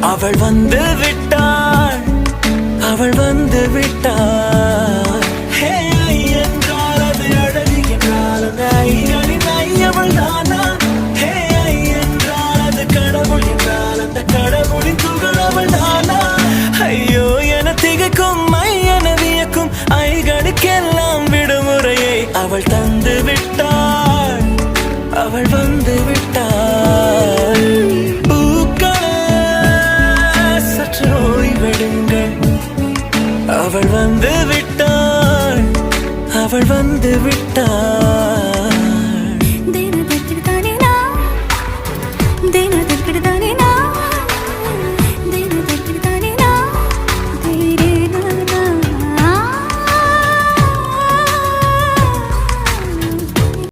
அவள் வந்து விட்டாள், அவள் வந்து விட்டாள். ஹே ஐ என்றால் அது அழகு என்றால் அந்த ஐயனின் ஐயவள் தானா? ஹே ஐ என்றால் அது கடவுள் என்றால் அந்த கடவுளின் துகள் அவள் தானா? ஐயோ என திகைக்கும் ஐயன வியக்கும் ஐகளுக்கெல்லாம் விடுமுறையை அவள் தந்து விட்டாள், அவள் வந்து விட்டாள். அவள் வந்து விட்டாள், அவள் வந்து விட்டாள்.